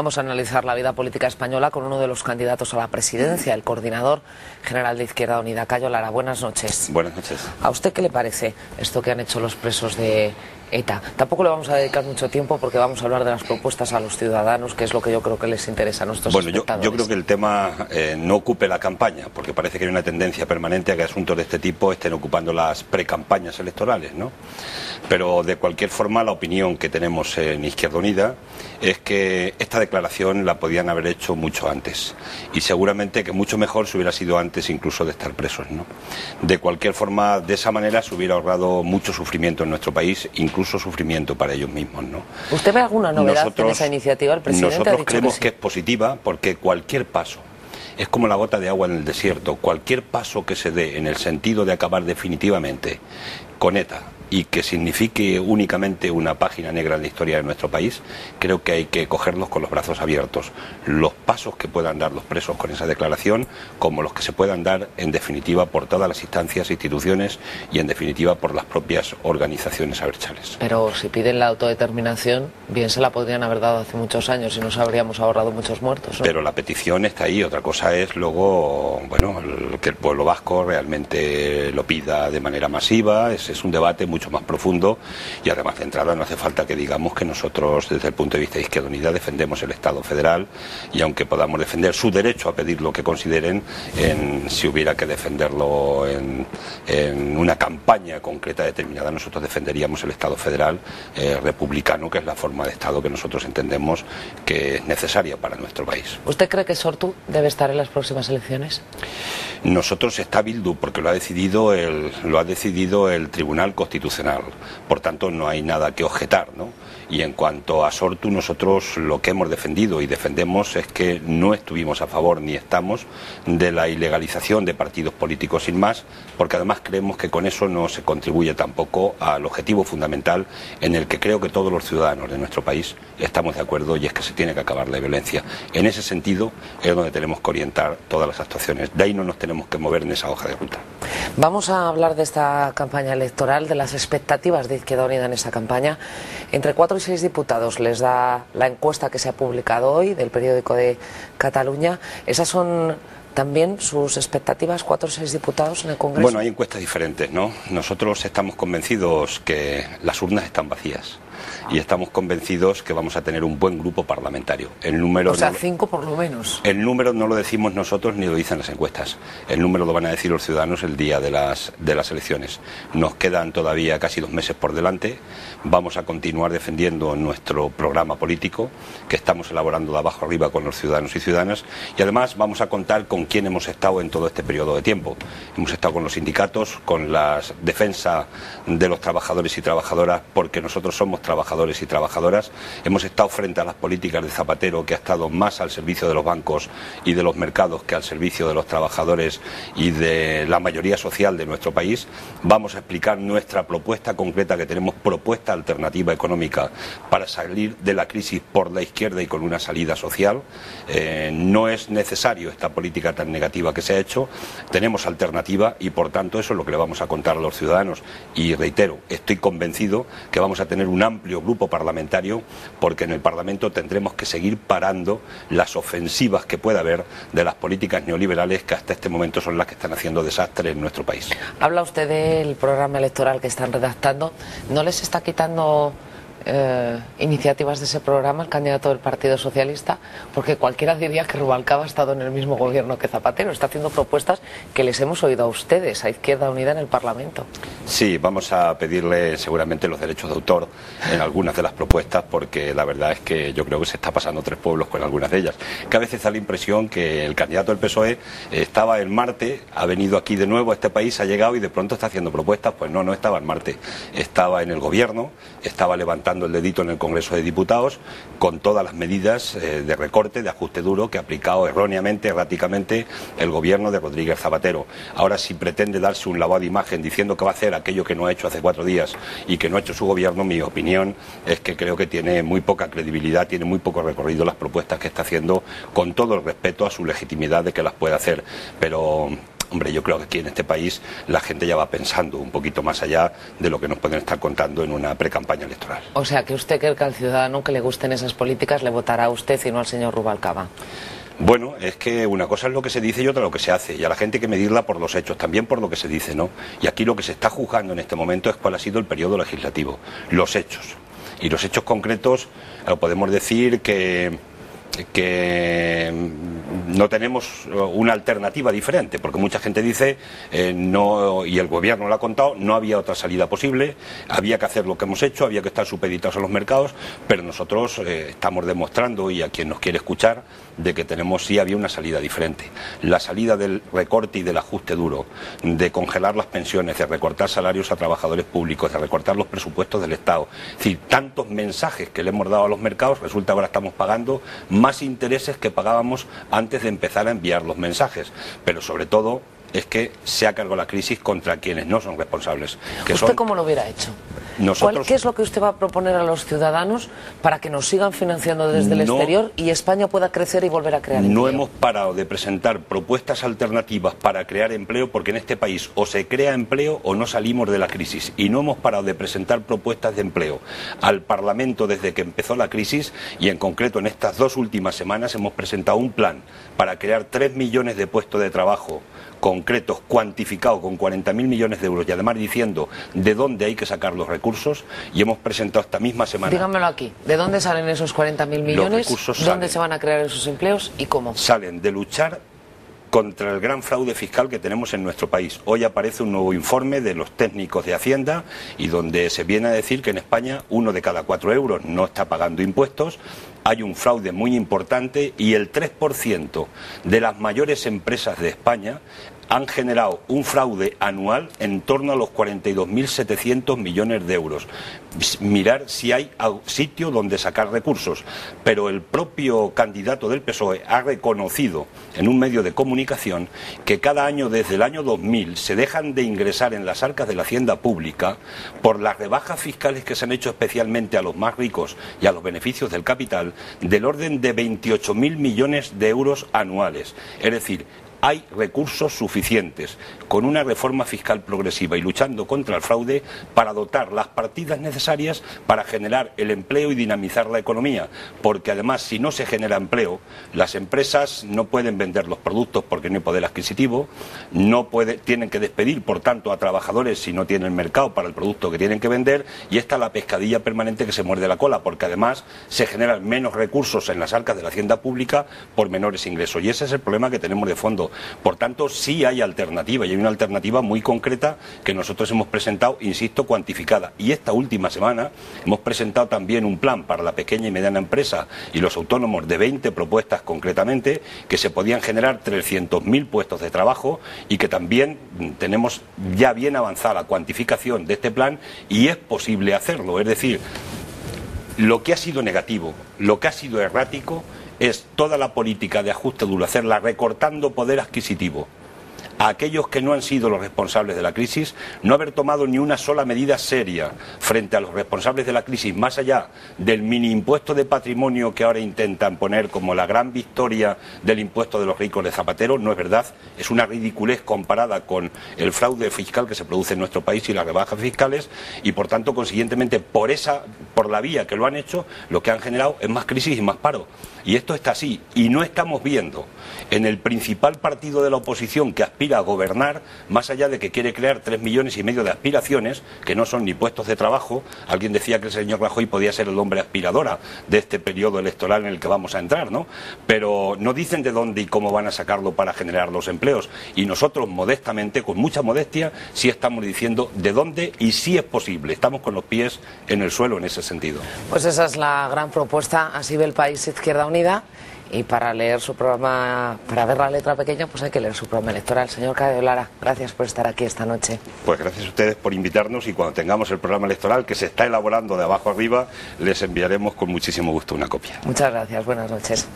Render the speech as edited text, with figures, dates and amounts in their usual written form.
Vamos a analizar la vida política española con uno de los candidatos a la presidencia, el coordinador general de Izquierda Unida, Cayo Lara. Buenas noches. Buenas noches. ¿A usted qué le parece esto que han hecho los presos de ETA? Tampoco le vamos a dedicar mucho tiempo porque vamos a hablar de las propuestas a los ciudadanos, que es lo que yo creo que les interesa a nuestros espectadores. Yo creo que el tema no ocupe la campaña, porque parece que hay una tendencia permanente a que asuntos de este tipo estén ocupando las precampañas electorales, ¿no? Pero de cualquier forma la opinión que tenemos en Izquierda Unida es que esta declaración la podían haber hecho mucho antes, y seguramente que mucho mejor si hubiera sido antes incluso de estar presos, ¿no? De cualquier forma, de esa manera se hubiera ahorrado mucho sufrimiento en nuestro país, incluso sufrimiento para ellos mismos, ¿no? ¿Usted ve alguna novedad en esa iniciativa? El presidente nosotros ha dicho creemos que que es positiva, porque cualquier paso es como la gota de agua en el desierto. Cualquier paso que se dé en el sentido de acabar definitivamente con ETA y que signifique únicamente una página negra en la historia de nuestro país, creo que hay que cogerlos con los brazos abiertos. Los pasos que puedan dar los presos con esa declaración, como los que se puedan dar, en definitiva, por todas las instancias, instituciones y, en definitiva, por las propias organizaciones abertzales. Pero si piden la autodeterminación, bien se la podrían haber dado hace muchos años y nos habríamos ahorrado muchos muertos, ¿no? Pero la petición está ahí. Otra cosa es luego, bueno, que el pueblo vasco realmente lo pida de manera masiva. Ese es un debate mucho más profundo, y además de entrada no hace falta que digamos que nosotros desde el punto de vista de Izquierda Unida defendemos el Estado federal, y aunque podamos defender su derecho a pedir lo que consideren, si hubiera que defenderlo en una campaña concreta determinada, nosotros defenderíamos el Estado federal republicano, que es la forma de Estado que nosotros entendemos que es necesaria para nuestro país. ¿Usted cree que Sortu debe estar en las próximas elecciones? Nosotros está Bildu, porque lo ha decidido el Tribunal Constitucional. Por tanto, no hay nada que objetar, ¿no? Y en cuanto a Sortu, nosotros lo que hemos defendido y defendemos es que no estuvimos a favor ni estamos de la ilegalización de partidos políticos sin más, porque además creemos que con eso no se contribuye tampoco al objetivo fundamental en el que creo que todos los ciudadanos de nuestro país estamos de acuerdo, y es que se tiene que acabar la violencia. En ese sentido es donde tenemos que orientar todas las actuaciones. De ahí no nos tenemos que mover en esa hoja de ruta. Vamos a hablar de esta campaña electoral, de las expectativas de Izquierda Unida en esa campaña. Entre 4 y 6 diputados les da la encuesta que se ha publicado hoy del periódico de Cataluña. Esas son también sus expectativas, 4 o 6 diputados en el Congreso. Bueno, hay encuestas diferentes, ¿no? Nosotros estamos convencidos que las urnas están vacías, y estamos convencidos que vamos a tener un buen grupo parlamentario. El número, o sea, 5 por lo menos. El número no lo decimos nosotros ni lo dicen las encuestas. El número lo van a decir los ciudadanos el día de las elecciones. Nos quedan todavía casi 2 meses por delante. Vamos a continuar defendiendo nuestro programa político, que estamos elaborando de abajo arriba con los ciudadanos y ciudadanas, y además vamos a contar con quién hemos estado en todo este periodo de tiempo. Hemos estado con los sindicatos, con la defensa de los trabajadores y trabajadoras, porque nosotros somos trabajadores y trabajadoras. Hemos estado frente a las políticas de Zapatero, que ha estado más al servicio de los bancos y de los mercados que al servicio de los trabajadores y de la mayoría social de nuestro país. Vamos a explicar nuestra propuesta concreta, que tenemos propuesta alternativa económica para salir de la crisis por la izquierda y con una salida social. No es necesario esta política tan negativa que se ha hecho. Tenemos alternativa, y por tanto eso es lo que le vamos a contar a los ciudadanos. Y reitero, estoy convencido que vamos a tener un amplio grupo parlamentario, porque en el Parlamento tendremos que seguir parando las ofensivas que pueda haber de las políticas neoliberales, que hasta este momento son las que están haciendo desastre en nuestro país. Habla usted del programa electoral que están redactando. ¿No les está quitando iniciativas de ese programa el candidato del Partido Socialista? Porque cualquiera diría que Rubalcaba ha estado en el mismo gobierno que Zapatero. Está haciendo propuestas que les hemos oído a ustedes, a Izquierda Unida, en el Parlamento. Sí, vamos a pedirle seguramente los derechos de autor en algunas de las propuestas, porque la verdad es que yo creo que se está pasando 3 pueblos con algunas de ellas. Que a veces da la impresión que el candidato del PSOE estaba en Marte, ha venido aquí de nuevo a este país, ha llegado y de pronto está haciendo propuestas. Pues no estaba en Marte, estaba en el gobierno, estaba levantando el dedito en el Congreso de Diputados con todas las medidas de recorte, de ajuste duro que ha aplicado erróneamente, erráticamente el gobierno de Rodríguez Zapatero. Ahora, si pretende darse un lavado de imagen diciendo que va a hacer aquello que no ha hecho hace 4 días y que no ha hecho su gobierno, mi opinión es que creo que tiene muy poca credibilidad, tiene muy poco recorrido las propuestas que está haciendo, con todo el respeto a su legitimidad de que las pueda hacer. Pero Hombre, yo creo que aquí en este país la gente ya va pensando un poquito más allá de lo que nos pueden estar contando en una pre-campaña electoral. O sea, que usted cree que al ciudadano que le gusten esas políticas le votará a usted y no al señor Rubalcaba. Bueno, es que una cosa es lo que se dice y otra lo que se hace, y a la gente hay que medirla por los hechos, también por lo que se dice, ¿no? Y aquí lo que se está juzgando en este momento es cuál ha sido el periodo legislativo, los hechos. Y los hechos concretos, podemos decir que no tenemos una alternativa diferente, porque mucha gente dice no, y el gobierno lo ha contado, no había otra salida posible, había que hacer lo que hemos hecho, había que estar supeditados a los mercados, pero nosotros estamos demostrando, y a quien nos quiere escuchar, de que sí había una salida diferente. La salida del recorte y del ajuste duro, de congelar las pensiones, de recortar salarios a trabajadores públicos, de recortar los presupuestos del Estado. Es decir, tantos mensajes que le hemos dado a los mercados, resulta que ahora estamos pagando más intereses que pagábamos antes de empezar a enviar los mensajes. Pero sobre todo es que se ha cargado la crisis contra quienes no son responsables. ¿Usted cómo lo hubiera hecho? ¿Qué es lo que usted va a proponer a los ciudadanos para que nos sigan financiando desde el exterior y España pueda crecer y volver a crear empleo? No hemos parado de presentar propuestas alternativas para crear empleo, porque en este país o se crea empleo o no salimos de la crisis. Y no hemos parado de presentar propuestas de empleo al Parlamento desde que empezó la crisis, y en concreto en estas 2 últimas semanas hemos presentado un plan para crear 3 millones de puestos de trabajo concretos, cuantificados con 40.000 millones de euros, y además diciendo de dónde hay que sacar los recursos, y hemos presentado esta misma semana. Dígamelo aquí, ¿de dónde salen esos 40.000 millones? ¿Dónde se van a crear esos empleos y cómo? Salen de luchar contra el gran fraude fiscal que tenemos en nuestro país. Hoy aparece un nuevo informe de los técnicos de Hacienda, y donde se viene a decir que en España 1 de cada 4 euros no está pagando impuestos. Hay un fraude muy importante, y el 3% de las mayores empresas de España han generado un fraude anual en torno a los 42.700 millones de euros. Mirar si hay sitio donde sacar recursos. Pero el propio candidato del PSOE ha reconocido en un medio de comunicación que cada año desde el año 2000 se dejan de ingresar en las arcas de la hacienda pública por las rebajas fiscales que se han hecho especialmente a los más ricos y a los beneficios del capital, del orden de 28.000 millones de euros anuales. Es decir, hay recursos suficientes, con una reforma fiscal progresiva y luchando contra el fraude, para dotar las partidas necesarias para generar el empleo y dinamizar la economía, porque además, si no se genera empleo, las empresas no pueden vender los productos porque no hay poder adquisitivo, tienen que despedir, por tanto, a trabajadores si no tienen mercado para el producto que tienen que vender, y esta es la pescadilla permanente que se muerde la cola, porque además se generan menos recursos en las arcas de la hacienda pública por menores ingresos, y ese es el problema que tenemos de fondo. Por tanto, sí hay alternativa, y hay una alternativa muy concreta que nosotros hemos presentado, insisto, cuantificada. Y esta última semana hemos presentado también un plan para la pequeña y mediana empresa y los autónomos de 20 propuestas concretamente, que se podían generar 300.000 puestos de trabajo, y que también tenemos ya bien avanzada la cuantificación de este plan, y es posible hacerlo. Es decir, lo que ha sido negativo, lo que ha sido errático, es toda la política de ajuste duro, hacerla recortando poder adquisitivo a aquellos que no han sido los responsables de la crisis, no haber tomado ni una sola medida seria frente a los responsables de la crisis, más allá del mini impuesto de patrimonio que ahora intentan poner como la gran victoria del impuesto de los ricos de Zapatero. No es verdad, es una ridiculez comparada con el fraude fiscal que se produce en nuestro país y las rebajas fiscales, y por tanto, consiguientemente, por la vía que lo han hecho, lo que han generado es más crisis y más paro. Y esto está así, y no estamos viendo en el principal partido de la oposición que aspira a gobernar, más allá de que quiere crear 3,5 millones de aspiraciones, que no son ni puestos de trabajo. Alguien decía que el señor Rajoy podía ser el hombre aspiradora de este periodo electoral en el que vamos a entrar, ¿no? Pero no dicen de dónde y cómo van a sacarlo para generar los empleos. Y nosotros, modestamente, con mucha modestia, sí estamos diciendo de dónde, y sí es posible. Estamos con los pies en el suelo en ese sentido. Pues esa es la gran propuesta. Así ve el país Izquierda Unida. Y para leer su programa, para ver la letra pequeña, pues hay que leer su programa electoral. Señor Cayo Lara, gracias por estar aquí esta noche. Pues gracias a ustedes por invitarnos, y cuando tengamos el programa electoral, que se está elaborando de abajo arriba, les enviaremos con muchísimo gusto una copia. Muchas gracias, buenas noches.